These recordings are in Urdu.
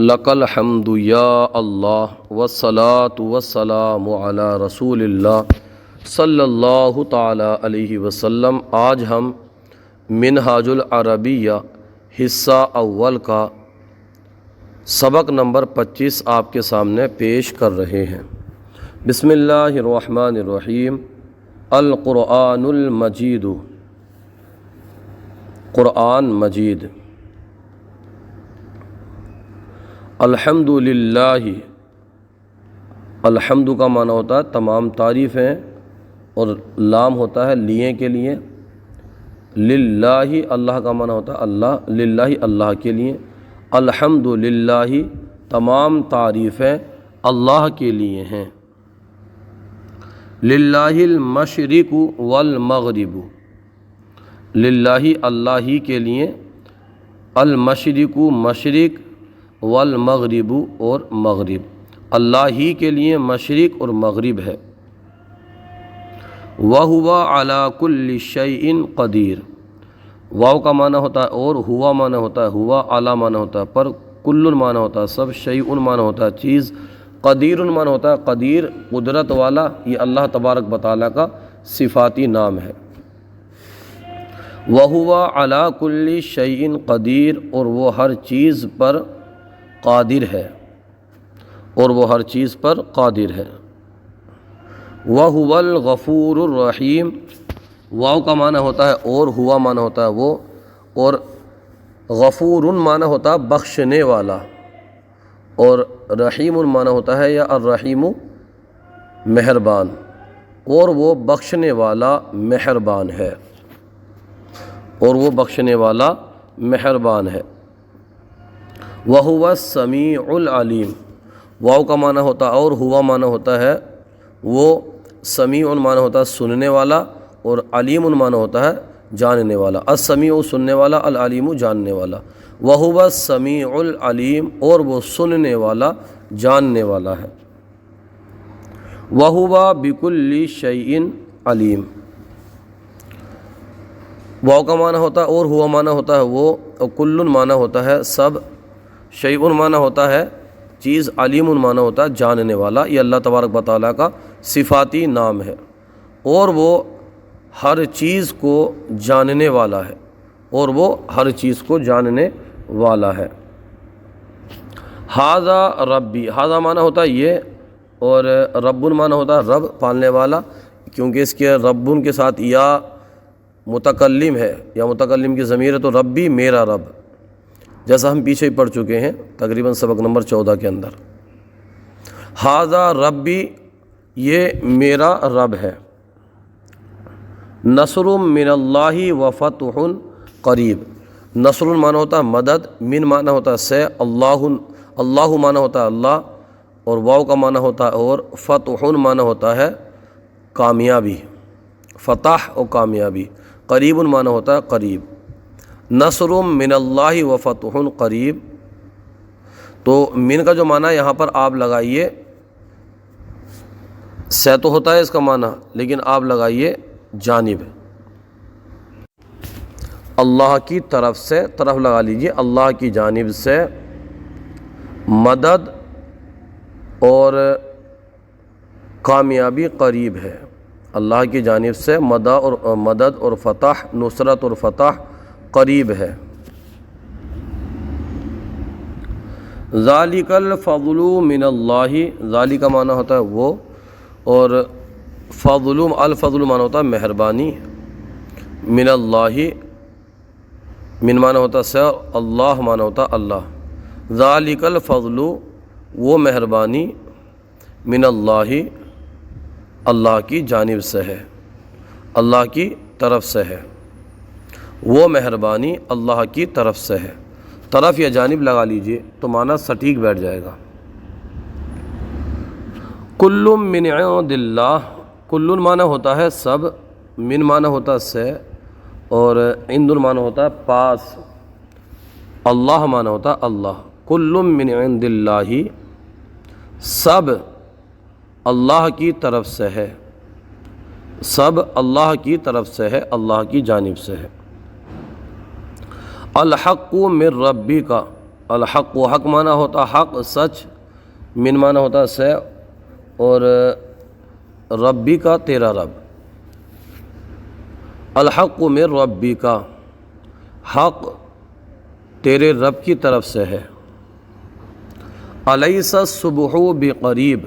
لکل حمد یا اللہ والصلاة والسلام علی رسول اللہ صلی اللہ تعالی علیہ وسلم۔ آج ہم منہاج العربیہ حصہ اول کا سبق نمبر 25 آپ کے سامنے پیش کر رہے ہیں۔ بسم اللہ الرحمن الرحیم۔ القرآن المجید، قرآن مجید۔ الحمد للہ، الحمد کا معنی ہوتا ہے تمام تعریفیں، اور لام ہوتا ہے لیے کے لیے۔ للہ اللہ کا معنی ہوتا ہے اللہ، للہ اللہ کے لیے۔ الحمد للہ تمام تعریفیں اللہ کے لیے ہیں۔ للہ المشرق والمغرب، للہ اللہ ہی کے لیے، المشرق مشرق، والمغرب اور مغرب، اللہ ہی کے لیے مشرق اور مغرب ہے۔ وَهُوَ عَلَى كُلِّ شَيْءٍ قدیر، واو کا معنی ہوتا ہے اور، ہوا معنی ہوتا ہے ہوا، اعلیٰ معنی ہوتا ہے پر، کل معنی ہوتا ہے سب، شیء معنی ہوتا ہے چیز، قدیر معنی ہوتا ہے قدیر قدرت والا۔ یہ اللہ تبارک و تعالیٰ کا صفاتی نام ہے۔ وَهُوَ عَلَى كُلِّ شَيْءٍ قدیر، اور وہ ہر چیز پر قادر ہے، اور وہ ہر چیز پر قادر ہے۔ وَهُوَ الْغَفُورُ الرَّحِيمُ، واو کا معنی ہوتا ہے اور، ہوا معنی ہوتا ہے وہ، اور غفور معنی ہوتا ہے بخشنے والا، اور رحیم معنی ہوتا ہے یا الرحیم مہربان، اور وہ بخشنے والا مہربان ہے، اور وہ بخشنے والا مہربان ہے۔ وَهُوَ السَّمِيعُ الْعَلِيمُ، واو کا معنی ہوتا ہے اور، ہوا معنی ہوتا ہے وہ، سمیع معنی ہوتا ہے سننے والا، اور علیم معنی ہوتا ہے جاننے والا۔ السمیع سننے والا، العلیم جاننے والا۔ وَهُوَ السَّمِيعُ الْعَلِيمُ، اور وہ سننے والا جاننے والا ہے۔ وَهُوَ بِكُلِّ شَيْءٍ عَلِيمٌ، واو کا معنی ہوتا ہے اور، ہوا معنی ہوتا ہے وہ، اور کل معنی ہوتا ہے سب، شیء معنی ہوتا ہے چیز، علیم معنی ہوتا ہے جاننے والا۔ یہ اللہ تبارک و تعالیٰ کا صفاتی نام ہے، اور وہ ہر چیز کو جاننے والا ہے، اور وہ ہر چیز کو جاننے والا ہے۔ ھذا ربی، ھذا معنی ہوتا ہے یہ، اور رب معنی ہوتا ہے رب پالنے والا، کیونکہ اس کے رب کے ساتھ یا متکلم ہے، یا متکلم کی ضمیر ہے، تو ربی میرا رب، جیسا ہم پیچھے ہی پڑھ چکے ہیں تقریباً سبق نمبر 14 کے اندر۔ ھذا ربی، یہ میرا رب ہے۔ نصر من اللہ و فتح قریب، نصر معنی ہوتا ہے مدد، من معنی ہوتا ہے سے، اللہ معنی ہوتا ہے اللہ، اور واو کا معنی ہوتا ہے اور، فتح معنی ہوتا ہے کامیابی، فتح و کامیابی، قریب معنی ہوتا ہے قریب۔ نصر من اللہ و فتح قریب، تو من کا جو معنی ہے یہاں پر آپ لگائیے، سے تو ہوتا ہے اس کا معنی، لیکن آپ لگائیے جانب، اللہ کی طرف سے، طرف لگا لیجیے، اللہ کی جانب سے مدد اور کامیابی قریب ہے۔ اللہ کی جانب سے مدد اور فتح، نصرت اور فتح قریب ہے۔ ذالک الفضل من اللہ، ذالک معنی ہوتا ہے وہ، اور فضل، الفضل معنی ہوتا ہے مہربانی، من اللہ، من معنی ہوتا ہے سے، اللہ معنی ہوتا ہے اللہ۔ ذالک الفضل، وہ مہربانی، من اللہ، اللہ کی جانب سے ہے، اللہ کی طرف سے ہے، وہ مہربانی اللہ کی طرف سے ہے۔ طرف یا جانب لگا لیجئے تو معنی سٹیک بیٹھ جائے گا۔ کل من عند اللہ، کل معنی ہوتا ہے سب، من معنی ہوتا ہے سے، اور عند معنی ہوتا ہے پاس، اللہ معنی ہوتا ہے اللہ۔ کل من عند اللہ، سب اللہ کی طرف سے ہے، سب اللہ کی طرف سے ہے، اللہ کی جانب سے ہے۔ الحق من ربک، الحق و حق معنی ہوتا حق سچ، من معنی ہوتا سے، اور ربی کا تیرا رب، الحق من ربی کا، حق تیرے رب کی طرف سے ہے۔ الیس الصبح بقریب،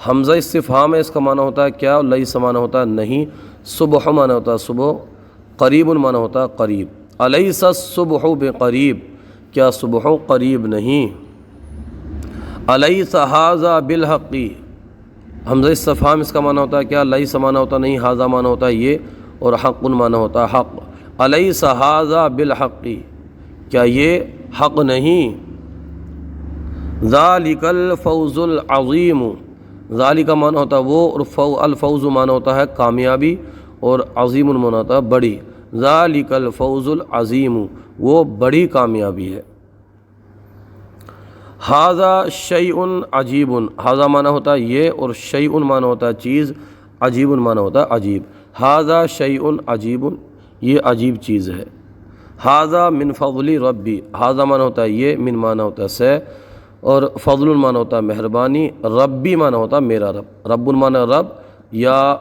حمزہ استفہام ہے، اس کا معنی ہوتا ہے کیا، لیس معنی ہوتا ہے نہیں، صبح معنی ہوتا ہے صبح، قریب معنی ہوتا ہے قریب۔ الیس الصبح بقریب، کیا صبح قریب نہیں۔ الیس ھذا بالحق، حمزہ استفہام اس کا معنی ہوتا ہے کیا، لیس معنی ہوتا نہیں، ھذا معنی ہوتا ہے یہ، اور حق معنی ہوتا ہے حق۔ الیس ھذا بالحق، کیا یہ حق نہیں۔ ذالک الفوز العظیم، ذالک معنی ہوتا ہے وہ، اور الفوز معنی ہوتا ہے کامیابی، اور عظیم معنی ہوتا ہے بڑی۔ ذالک الفوز العظیم، وہ بڑی کامیابی ہے۔ ھذا شیء عجیب، ھذا معنی ہوتا ہے یہ، اور شیء معنی ہوتا ہے چیز، عجیب معنی ہوتا ہے عجیب۔ ھذا شیء عجیب، یہ عجیب چیز ہے۔ ھذا من فضل ربی، ھذا معنی ہوتا ہے یہ، من معنی ہوتا ہے سے، اور فضل معنی ہوتا ہے مہربانی، ربی معنی ہوتا ہے میرا رب، رب معنی رب، یا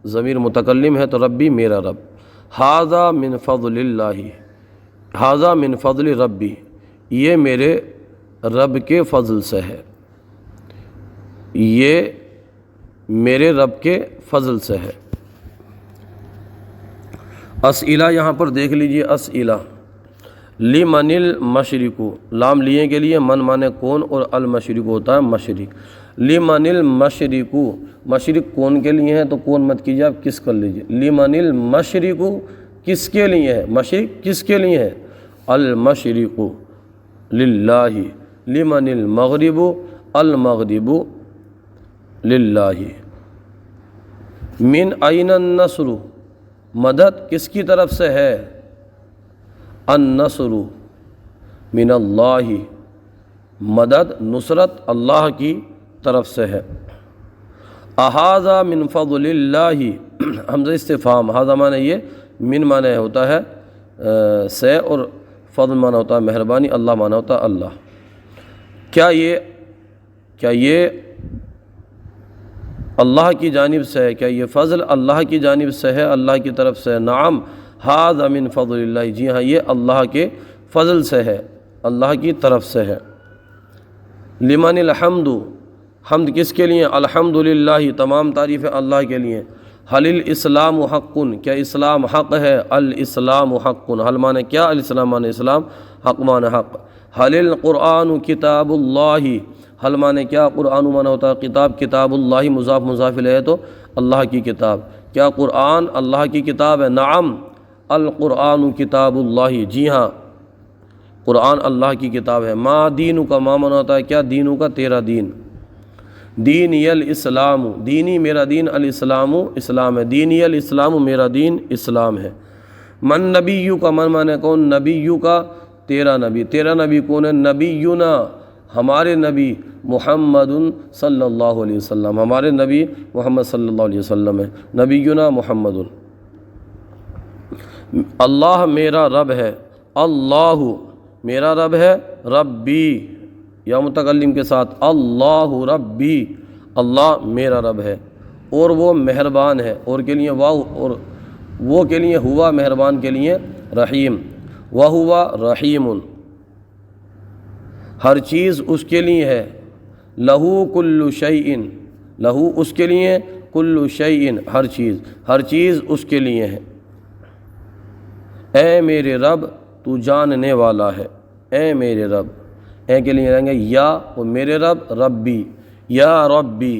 ضمیر متکلم ہے تو ربی میرا رب۔ ھذا من فضل اللہ، ھذا من فضل ربی، یہ میرے رب کے فضل سے ہے، یہ میرے رب کے فضل سے ہے۔ اسئلہ یہاں پر دیکھ لیجئے، اسئلہ لمن المشرق، لام لیے کے لیے، من مانے کون، اور المشرق ہوتا ہے مشرق۔ لمن المشرق، مشرق کون کے لیے ہے، تو کون مت کیجیے آپ، کس کر لیجیے۔ لمن المشرق، کس کے لیے ہے، مشرق کس کے لیے ہے، المشرق للہ۔ لمن المغرب، المغرب للہ۔ من این النصر، مدد کس کی طرف سے ہے، النصر من اللہ، مدد نصرت اللہ کی طرف سے ہے۔ اھذا من فضل اللہ، حمزہ استفہام، ھذا معنی یہ، من معنی ہوتا ہے سے، اور فضل معنی ہوتا ہے مہربانی، اللہ معنی ہوتا ہے اللہ۔ کیا یہ اللہ کی جانب سے ہے، کیا یہ فضل اللہ کی جانب سے ہے، اللہ کی طرف سے ہے۔ نعم ھذا من فضل اللہ، جی ہاں یہ اللہ کے فضل سے ہے، اللہ کی طرف سے ہے۔ لمن الحمد، حمد کس کے لیے، الحمد للہ، تمام تعریف اللہ کے لیے۔ حل الاسلام حق، کیا اسلام حق ہے، الاسلام حق، حل معنی کیا، الاسلام معنی اسلام، حق معنی حق۔ حل القرآن کتاب اللہ، حل معنی کیا، قرآن معنی ہوتا ہے کتاب، کتاب اللہ مضاف مضاف الیہ تو اللہ کی کتاب، کیا قرآن اللہ کی کتاب ہے، نعم القرآن کتاب اللہ، جی ہاں قرآن اللہ کی کتاب ہے۔ ما دینو کا ما معنی ہوتا ہے کیا، دینو کا تیرا دین، دینی الاسلام، دینی میرا دین، الاسلام اسلام ہے، دینی الاسلام میرا دین اسلام ہے۔ من نبیو کا من معنی کون، نبیو کا تیرا نبی، تیرا نبی کون ہے، نبینا ہمارے نبی محمد صلی اللہ علیہ وسلم، ہمارے نبی محمد صلی اللہ علیہ وسلم ہے، نبینا محمد۔ اللہ میرا رب ہے، اللہ میرا رب ہے، ربی یا متکلم کے ساتھ، اللہ ربی، اللہ میرا رب ہے، اور وہ مہربان ہے، اور کے لیے واو، اور وہ کے لیے ہوا، مہربان کے لیے رحیم، وہوا رحیم، ہر چیز اس کے لیے ہے۔ لہو کل شیء، لہو اس کے لیے، کل شیء ہر چیز، ہر چیز اس کے لیے ہے۔ اے میرے رب تو جاننے والا ہے، اے میرے رب، اے کے لیے رہیں گے یا، وہ میرے رب، ربی یا ربی،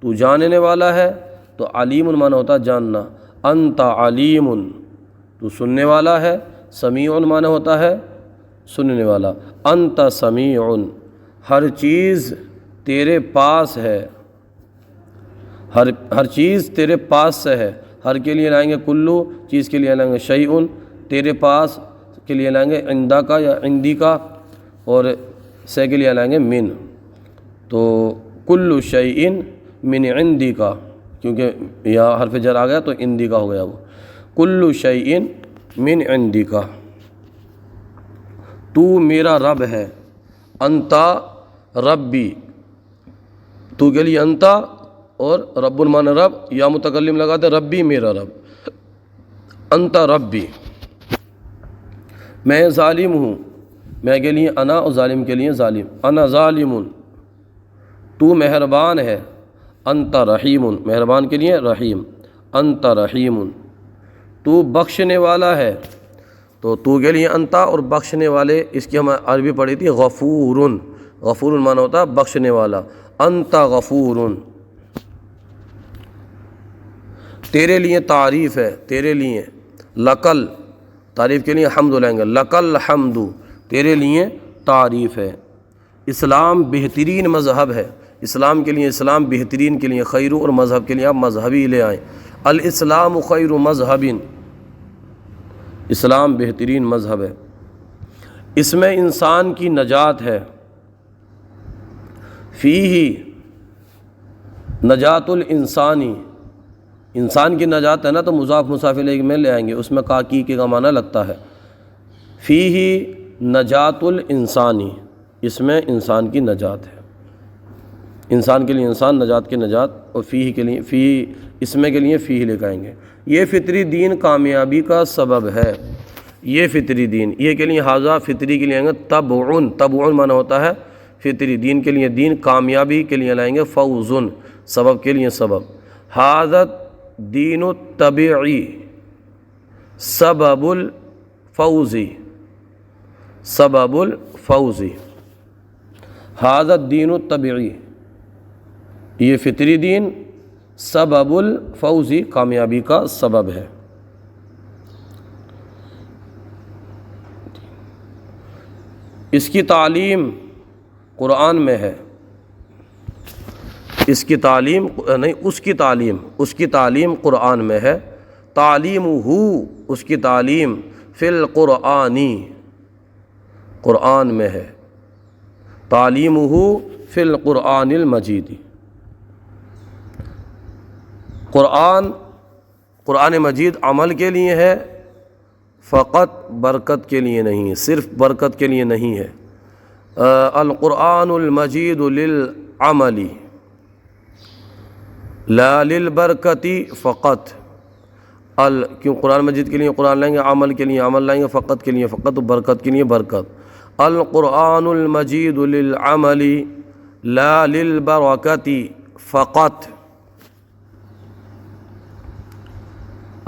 تو جاننے والا ہے، تو علیم معنی ہوتا ہے جاننا، انت علیم تو سننے والا ہے، سمیع معنی ہوتا ہے سننے والا، انت سمیع ہر چیز تیرے پاس ہے، ہر چیز تیرے پاس سے ہے۔ ہر کے لیے لائیں گے کلو، چیز کے لیے لائیں گے شیء، تیرے پاس کے لیے لائیں گے عندہ کا یا عندی کا، اور سے کے لیے لائیں گے من، تو کل شیء من عندی کا، کیونکہ یہاں حرف جر آ گیا تو عندی کا ہو گیا، وہ کل شیء من عندی کا، تو میرا رب ہے، انتا ربی، تو کے لیے انتا اور رب المعنی رب، یا متکلم لگاتے ربی میرا رب، انتا ربی، میں ظالم ہوں، میں کے لیے انا اور ظالم کے لیے ظالم، انا ظالم، تو مہربان ہے، انت رحیم، مہربان کے لیے رحیم، انت رحیم، تو بخشنے والا ہے، تو کے لیے انتا اور بخشنے والے، اس کی ہم عربی پڑھی تھی غفور، غفور معنی ہوتا ہے بخشنے والا، انت غفور، تیرے لیے تعریف ہے، تیرے لیے، لکل، تعریف کے لیے حمد لائیں گے، لکل حمد، تیرے لیے تعریف ہے، اسلام بہترین مذہب ہے، اسلام کے لیے، اسلام بہترین کے لیے، خیر، اور مذہب کے لیے آپ مذہبی لے آئیں، الاسلام خیر مذہب، اسلام بہترین مذہب ہے، اس میں انسان کی نجات ہے، فیہ نجات الانسانی، انسان کی نجات ہے نا، تو مضاف مضاف الیہ میں لے آئیں گے، اس میں کاکی کے کا معنی لگتا ہے، فیہ نجات الانسانی، اس میں انسان کی نجات ہے، انسان کے لیے انسان، نجات کے نجات، اور فیہ کے لیے فیہ، اس میں کے لیے فیہ لے آئیں گے، یہ فطری دین کامیابی کا سبب ہے، یہ فطری دین، یہ کے لیے حاضہ، فطری کے لیے آئیں گے تبعن، تبعن معنی ہوتا ہے فطری، دین کے لیے دین، کامیابی کے لیے لائیں گے فوزن، سبب کے لیے سبب، حاضت دین الطبعی سبب الفوزی، سبب الفوزی، حاضت دین الطبعی، یہ فطری دین سبب الفوزی، کامیابی کا سبب ہے، اس کی تعلیم قرآن میں ہے، اس کی تعلیم نہیں، اس کی تعلیم، اس کی تعلیم قرآن میں ہے، تعلیم ہو، اس کی تعلیم فی القرآنی، قرآن میں ہے، تعلیم ہو فی القرآن المجید، قرآن مجید عمل کے لیے ہے، فقط برکت کے لیے نہیں، صرف برکت کے لیے نہیں ہے، القرآن المجید للعمل لا للبرکتی فقط، کیوں قرآن مجید کے لیے قرآن لائیں گے، عمل کے لیے عمل لائیں گے، فقط کے لیے فقط، برکت کے لیے برکت، القرآن المجید للعمل لا للبرکتی فقط،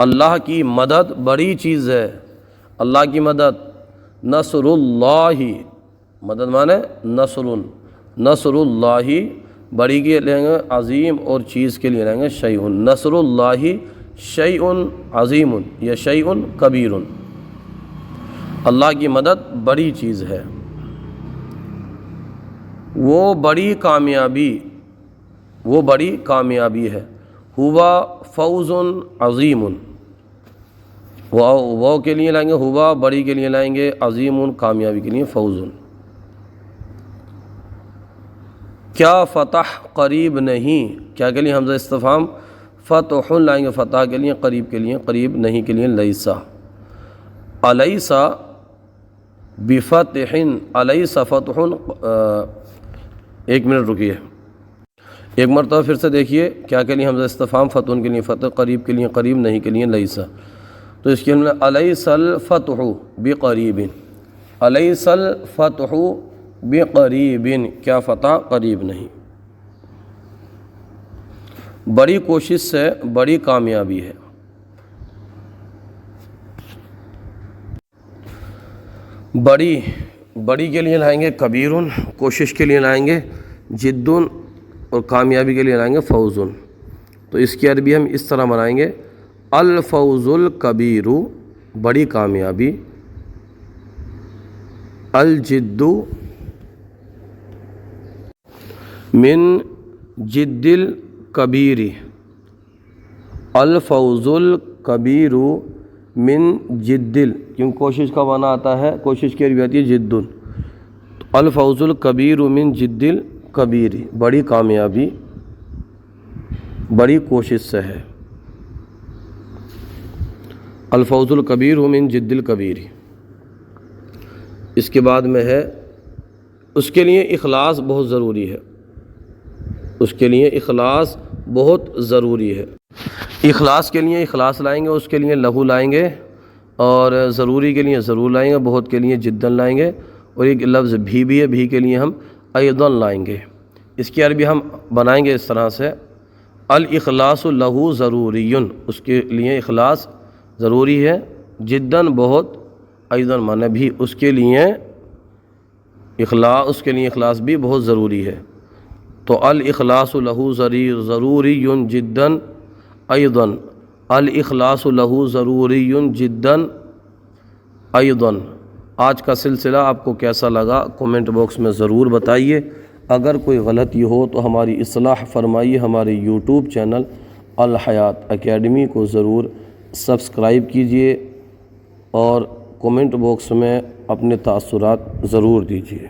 اللہ کی مدد بڑی چیز ہے، اللہ کی مدد، نصر اللہ، مدد مانے نصر، نصر اللہ، بڑی کے لیں گے عظیم، اور چیز کے لیے لیں گے شیء، نصر اللہ شیء عظیم یا شیء کبیر، اللہ کی مدد بڑی چیز ہے، وہ بڑی کامیابی، وہ بڑی کامیابی ہے، ہوا فوز عظیم، وہ کے لیے لائیں گے ہوا، بڑی کے لیے لائیں گے عظیم، کامیابی کے لیے فوز، کیا فتح قریب نہیں، کیا کے لیے حمزہ استفہام، فتح لائیں گے فتح کے لیے، قریب کے لیے قریب نہیں کے لیے لیسا، الیسا بفتح، الیسا فتح، ایک منٹ رکیے، ایک مرتبہ پھر سے دیکھیے، کیا کے لیے حمزہ استفہام، فتح کے لیے فتح، قریب کے لیے قریب نہیں کے لیے لیسا، تو اس کے لیے الیس الفتح بقریب، الیس الفتح بقریب، کیا فتح قریب نہیں، بڑی کوشش سے بڑی کامیابی ہے، بڑی کے لیے لائیں گے کبیرن، کوشش کے لیے لائیں گے جدن، اور کامیابی کے لیے لائیں گے فوزن، تو اس کی عربی ہم اس طرح بنائیں گے، الفوز الکبیر، بڑی کامیابی، الجد من جد الکبیر، الفوز الکبیر من جد، کیوں کوشش کا معنی آتا ہے، کوشش کی عربی آتی ہے جدن، الفوز الکبیر من جد الکبیر، بڑی کامیابی بڑی کوشش سے ہے، الفوز الکبیر من جد الکبیر، اس کے بعد میں ہے اس کے لیے اخلاص بہت ضروری ہے، اس کے لیے اخلاص بہت ضروری ہے۔ اخلاص کے لیے اخلاص لائیں گے، اس کے لیے لہو لائیں گے، اور ضروری کے لیے ضرور لائیں گے، بہت کے لیے جدن لائیں گے، اور ایک لفظ بھی ہے، بھی کے لیے ہم ایضاً لائیں گے۔ اس کی عربی ہم بنائیں گے اس طرح سے، الاخلاص لہو ضروری، اس کے لیے اخلاص ضروری ہے، جدن بہت، ایضاً معنی بھی، اس کے لیے اخلاص بھی بہت ضروری ہے۔ تو الاخلاص لہو ضروری جداً ایضاً، الاخلاص لہو ضروری جداً ایضاً۔ آج کا سلسلہ آپ کو کیسا لگا کومنٹ باکس میں ضرور بتائیے، اگر کوئی غلطی ہو تو ہماری اصلاح فرمائیے۔ ہمارے یوٹیوب چینل الحیات اکیڈمی کو ضرور سبسکرائب کیجیے اور کومنٹ باکس میں اپنے تاثرات ضرور دیجیے۔